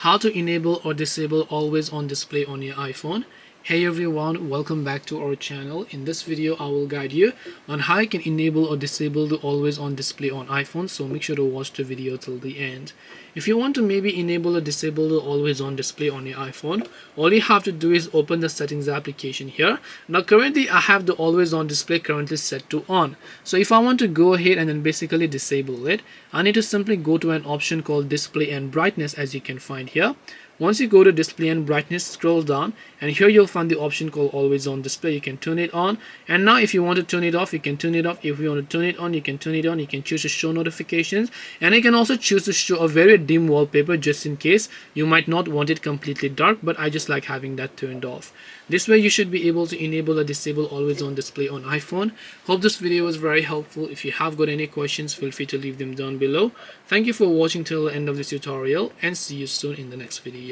How to enable or disable always on display on your iPhone. Hey everyone, welcome back to our channel. In this video I will guide you on how you can enable or disable the always on display on iPhone, so make sure to watch the video till the end. If you want to maybe enable or disable the always on display on your iPhone, all you have to do is open the settings application here. Now currently I have the always on display currently set to on. So if I want to go ahead and then basically disable it, I need to simply go to an option called display and brightness, as you can find here. Once you go to display and brightness, scroll down and here you'll find the option called always on display. You can turn it on, and now if you want to turn it off, you can turn it off. If you want to turn it on, you can turn it on. You can choose to show notifications, and you can also choose to show a very dim wallpaper just in case you might not want it completely dark, but I just like having that turned off. This way you should be able to enable or disable always on display on iPhone. Hope this video was very helpful. If you have got any questions, feel free to leave them down below. Thank you for watching till the end of this tutorial, and see you soon in the next video.